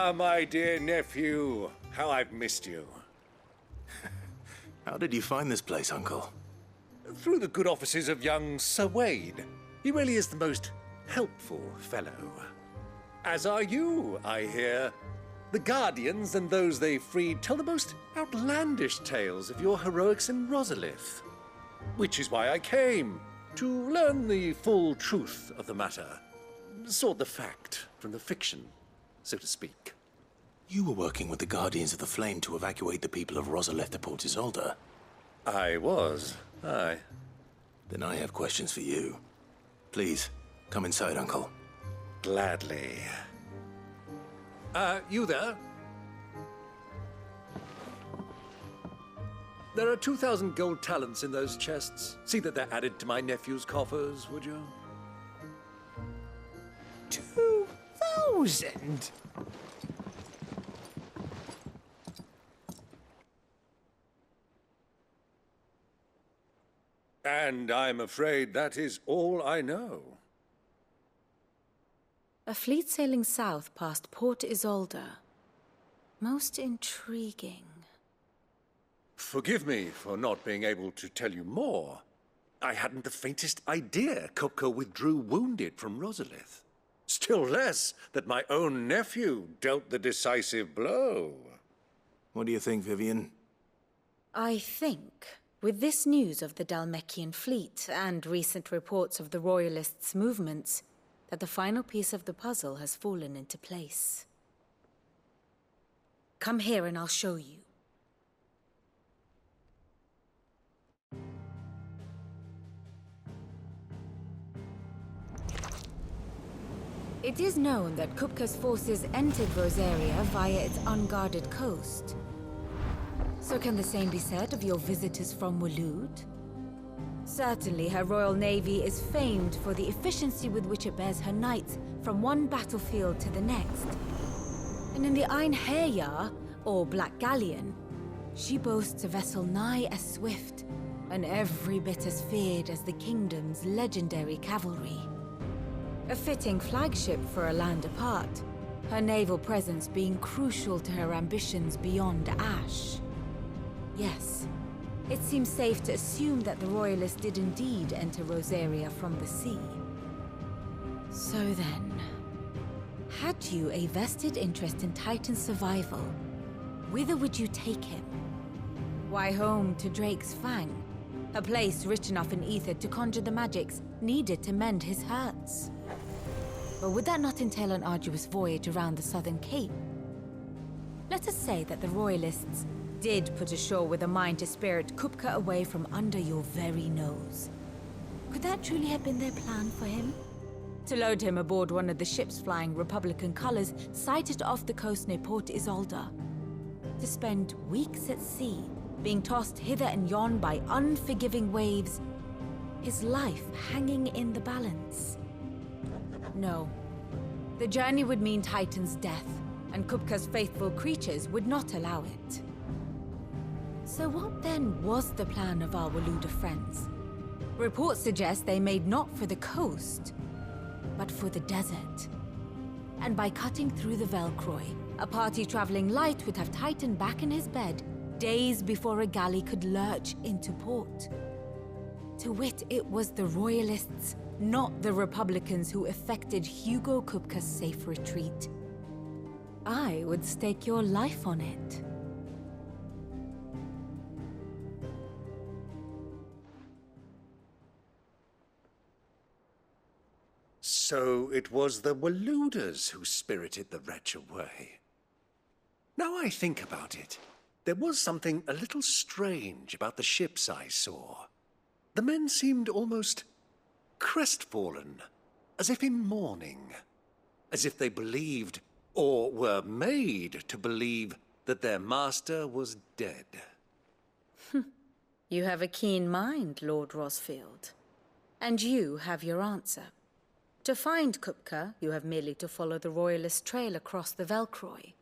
Ah, my dear nephew. How I've missed you. How did you find this place, Uncle? Through the good offices of young Sir Wade. He really is the most helpful fellow. As are you, I hear. The Guardians and those they freed tell the most outlandish tales of your heroics in Rosalith. Which is why I came, to learn the full truth of the matter. Sort the fact from the fiction, so to speak. You were working with the Guardians of the Flame to evacuate the people of Rosalith to Port Isolde. I was, aye. Then I have questions for you. Please, come inside, Uncle. Gladly. You there? There are 2,000 gold talents in those chests. See that they're added to my nephew's coffers, would you? 2,000? And I'm afraid that is all I know. A fleet sailing south past Port Isolde. Most intriguing. Forgive me for not being able to tell you more. I hadn't the faintest idea Kupka withdrew wounded from Rosalith. Still less that my own nephew dealt the decisive blow. What do you think, Vivian? I think, with this news of the Dalmekian fleet and recent reports of the Royalists' movements, that the final piece of the puzzle has fallen into place. Come here and I'll show you. It is known that Kupka's forces entered Rosaria via its unguarded coast. So can the same be said of your visitors from Waloed? Certainly, her Royal Navy is famed for the efficiency with which it bears her knights from one battlefield to the next. And in the Einherjar, or Black Galleon, she boasts a vessel nigh as swift and every bit as feared as the kingdom's legendary cavalry. A fitting flagship for a land apart, her naval presence being crucial to her ambitions beyond Ash. Yes. It seems safe to assume that the Royalists did indeed enter Rosaria from the sea. So then, had you a vested interest in Titan's survival, whither would you take him? Why, home to Drake's Fang, a place rich enough in ether to conjure the magics needed to mend his hurts. But would that not entail an arduous voyage around the southern cape? Let us say that the Royalists did put ashore with a mind to spirit Kupka away from under your very nose. Could that truly have been their plan for him? To load him aboard one of the ships flying Republican colors sighted off the coast near Port Isolde. To spend weeks at sea, being tossed hither and yon by unforgiving waves, his life hanging in the balance. No. The journey would mean Titan's death, and Kupka's faithful creatures would not allow it. So what then was the plan of our Waloed friends? Reports suggest they made not for the coast, but for the desert. And by cutting through the Velcroy, a party traveling light would have Titan back in his bed days before a galley could lurch into port. To wit, it was the Royalists, not the Republicans, who effected Hugo Kupka's safe retreat. I would stake your life on it. So it was the Waloeders who spirited the wretch away. Now I think about it, there was something a little strange about the ships I saw. The men seemed almost crestfallen, as if in mourning, as if they believed, or were made to believe, that their master was dead. You have a keen mind, Lord Rosfield. And you have your answer. To find Kupka, you have merely to follow the Royalist trail across the Velcroy.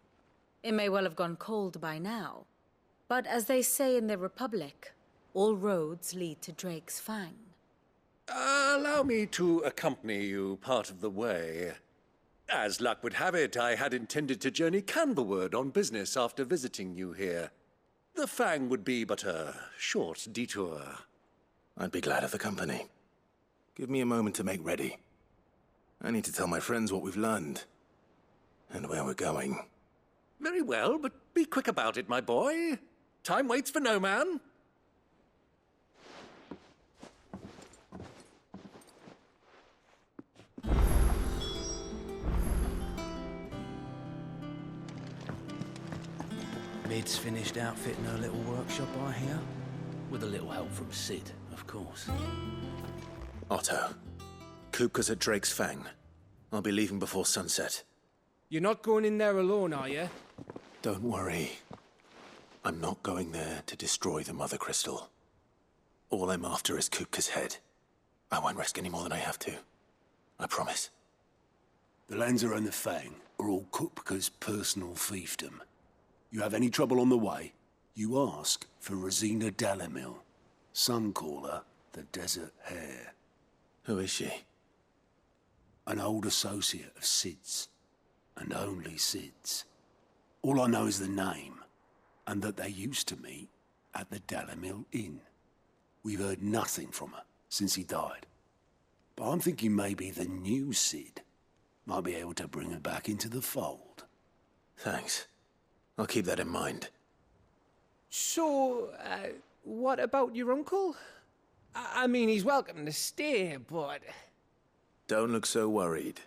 It may well have gone cold by now, but as they say in the Republic, all roads lead to Drake's Fang. Allow me to accompany you part of the way. As luck would have it, I had intended to journey Canberward on business after visiting you here. The Fang would be but a short detour. I'd be glad of the company. Give me a moment to make ready. I need to tell my friends what we've learned. And where we're going. Very well, but be quick about it, my boy. Time waits for no man. Mid's finished outfitting her little workshop, I hear. With a little help from Sid, of course. Otto, Kupka's at Drake's Fang. I'll be leaving before sunset. You're not going in there alone, are you? Don't worry. I'm not going there to destroy the Mother Crystal. All I'm after is Kupka's head. I won't risk any more than I have to. I promise. The Lancer and the Fang are all Kupka's personal fiefdom. You have any trouble on the way, you ask for Rosina Dalamil. Some call her the Desert Hare. Who is she? An old associate of Sid's, and only Sid's. All I know is the name, and that they used to meet at the Dalamil Inn. We've heard nothing from her since he died. But I'm thinking maybe the new Sid might be able to bring her back into the fold. Thanks. I'll keep that in mind. So, what about your uncle? I mean, he's welcome to stay, but... Don't look so worried.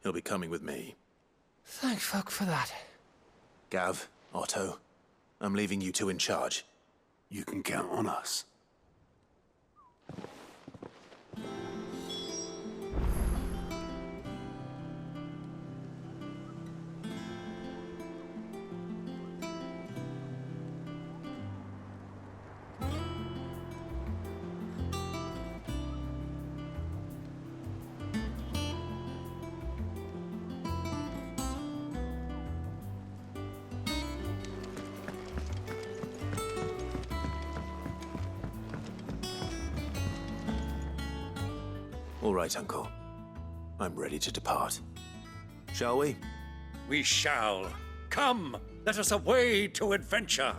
He'll be coming with me. Thank fuck for that. Gav, Otto, I'm leaving you two in charge. You can count on us. All right, Uncle. I'm ready to depart. Shall we? We shall. Come, let us away to adventure.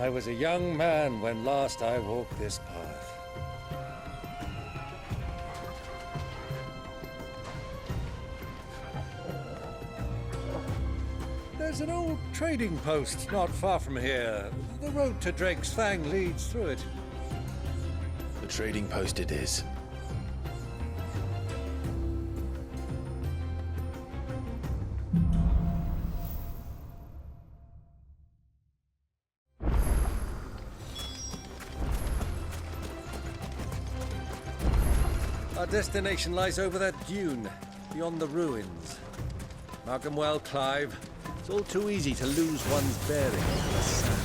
I was a young man when last I walked this path. There's an old trading post not far from here. The road to Drake's Fang leads through it. The trading post it is. Our destination lies over that dune, beyond the ruins. Mark 'em well, Clive. It's all too easy to lose one's bearings in the sand.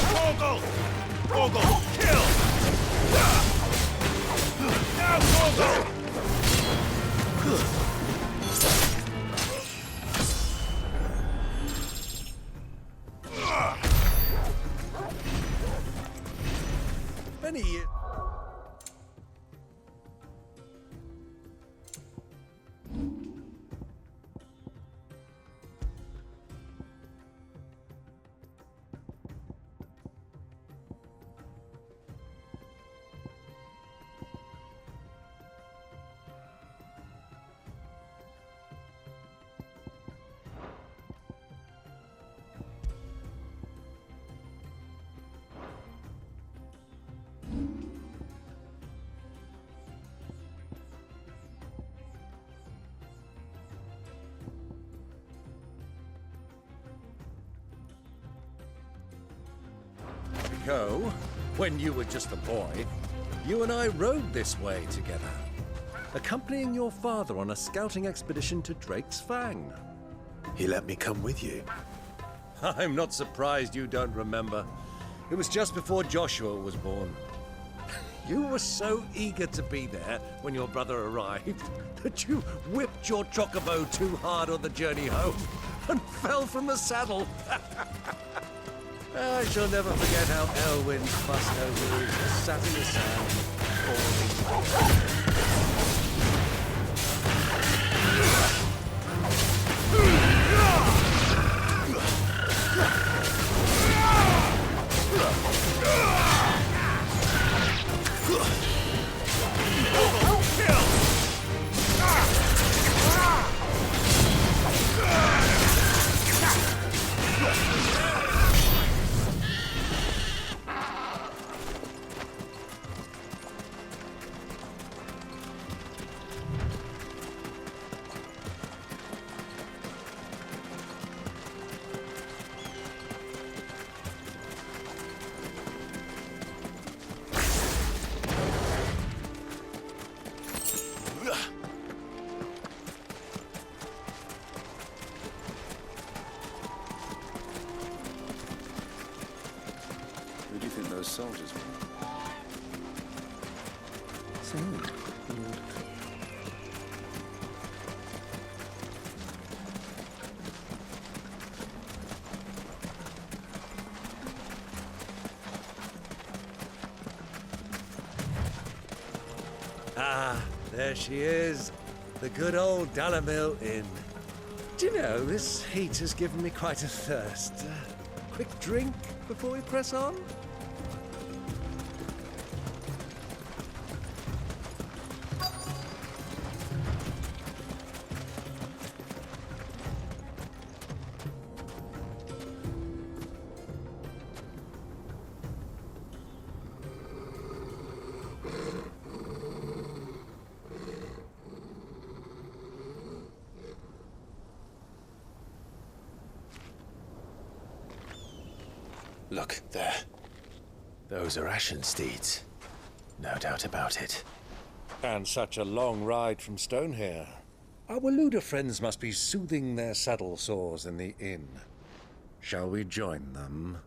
Torgal! Torgal, kill! Now, Torgal! Many years. Ago, when you were just a boy, you and I rode this way together, accompanying your father on a scouting expedition to Drake's Fang. He let me come with you. I'm not surprised you don't remember. It was just before Joshua was born. You were so eager to be there when your brother arrived that you whipped your chocobo too hard on the journey home and fell from the saddle. I shall never forget how Elwyn fussed over you, sat in the sand, falling. Who do you think those soldiers were? Ah, there she is. The good old Dalamil Inn. Do you know, this heat has given me quite a thirst. Quick drink before we press on? Look, there. Those are Ashen steeds. No doubt about it. And such a long ride from Stonehair. Our Waluda friends must be soothing their saddle sores in the inn. Shall we join them?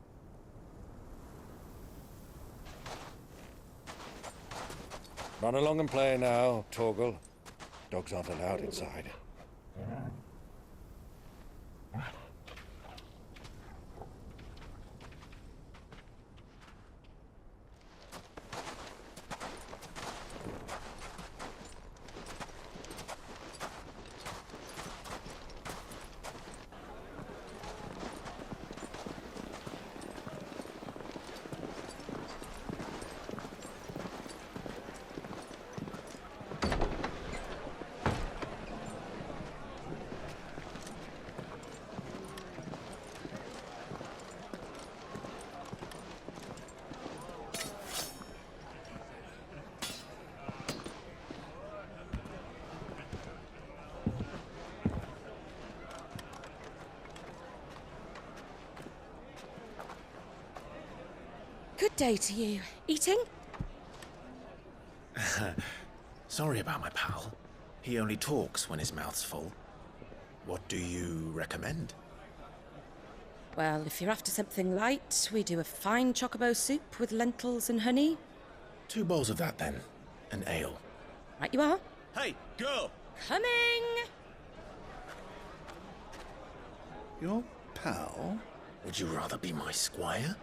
Run along and play now, Torgal. Dogs aren't allowed inside. Good day to you. Eating? Sorry about my pal. He only talks when his mouth's full. What do you recommend? Well, if you're after something light, we do a fine chocobo soup with lentils and honey. 2 bowls of that, then. An ale. Right you are. Hey, girl! Coming! Your pal? Would you rather be my squire?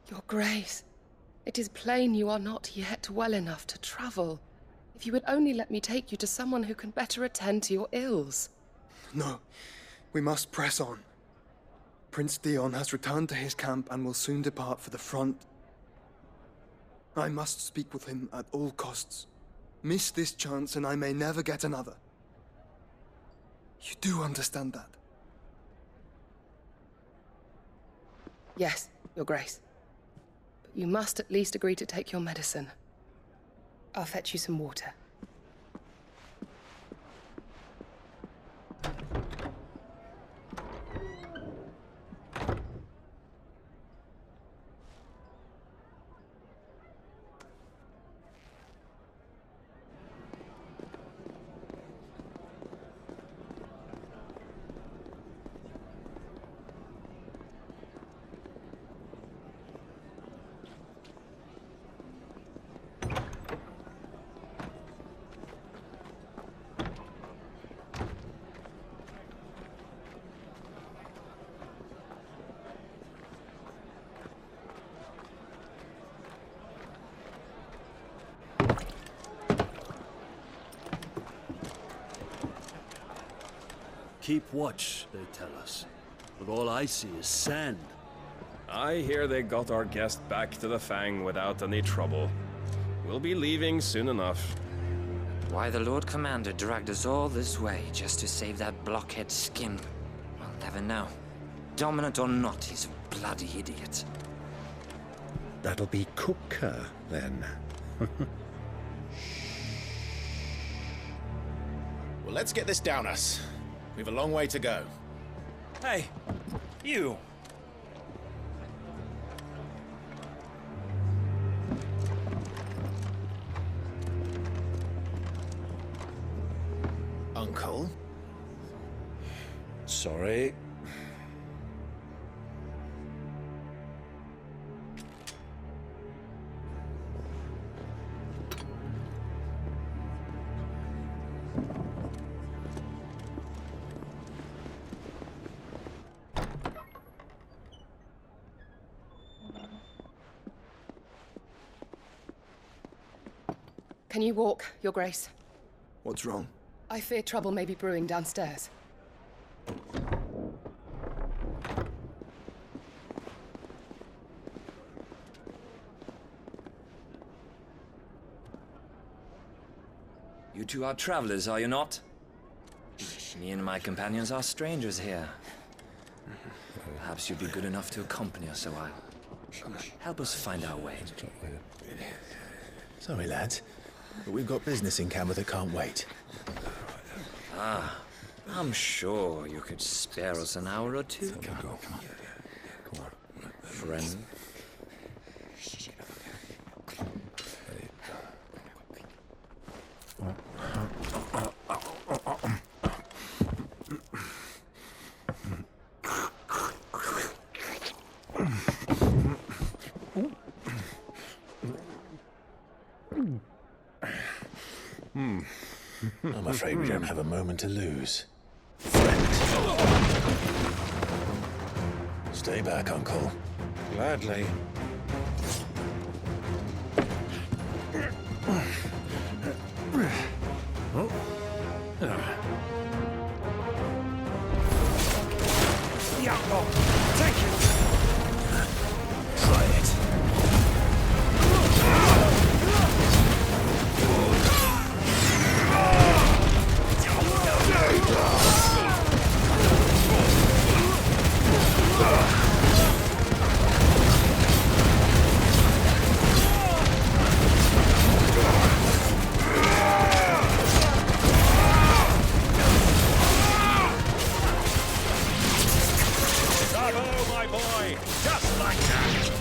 Your Grace, it is plain you are not yet well enough to travel. If you would only let me take you to someone who can better attend to your ills. No, we must press on. Prince Theon has returned to his camp and will soon depart for the front. I must speak with him at all costs. Miss this chance and I may never get another. You do understand that? Yes, Your Grace. But you must at least agree to take your medicine. I'll fetch you some water. Keep watch, they tell us. But all I see is sand. I hear they got our guest back to the Fang without any trouble. We'll be leaving soon enough. Why the Lord Commander dragged us all this way just to save that blockhead Skim, I'll never know. Dominant or not, he's a bloody idiot. That'll be Cooker, then. Well, let's get this down us. We've a long way to go. Hey, you! Uncle? Sorry. Can you walk, Your Grace? What's wrong? I fear trouble may be brewing downstairs. You two are travelers, are you not? Me and my companions are strangers here. Perhaps you'd be good enough to accompany us a while. Help us find our way. Sorry, lads, but we've got business in camera that can't wait. Ah, I'm sure you could spare us an hour or two. Come on. Friend. I'm afraid we don't have a moment to lose. Friend. Stay back, Uncle. Gladly. the outlaw! Take it! Try it. Bravo, my boy! Just like that!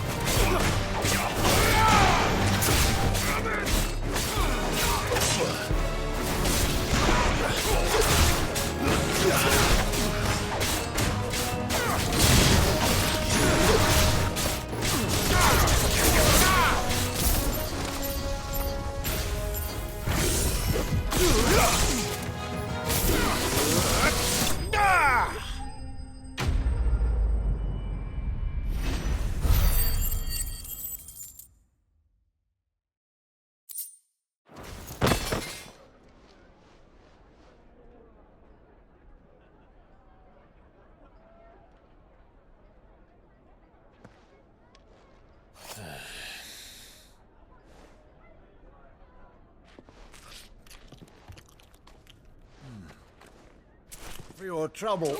For your trouble.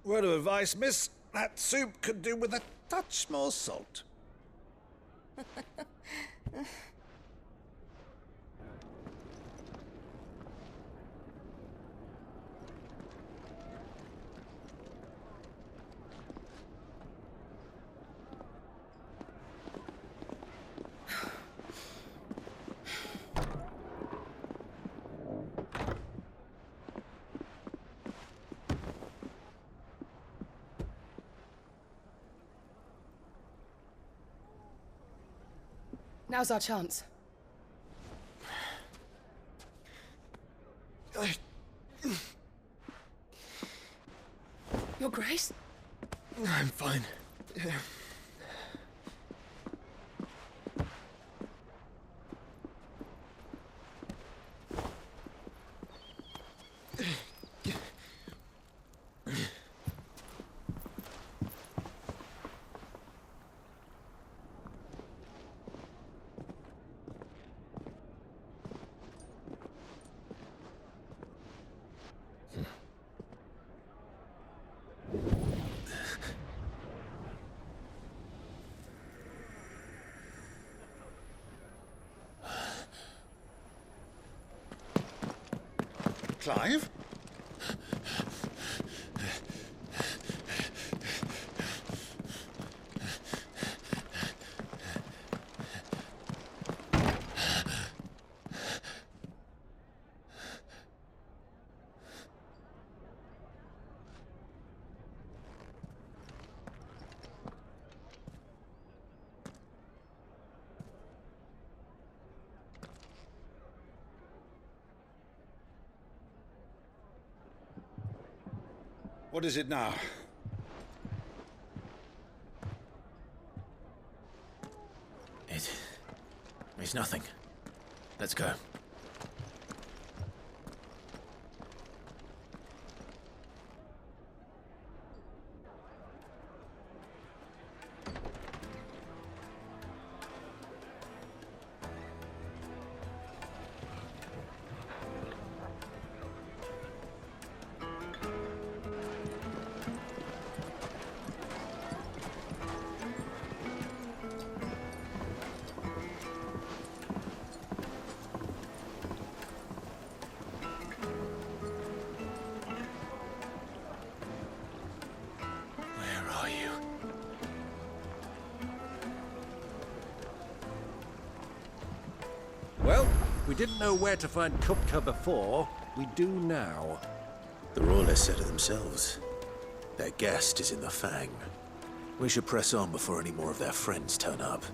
Word of advice, miss. That soup could do with a touch more salt. Now's our chance. Your Grace? I'm fine. Clive? What is it now? It's nothing. Let's go. Well, we didn't know where to find Kupka before. We do now. The Royalists said it themselves. Their guest is in the Fang. We should press on before any more of their friends turn up.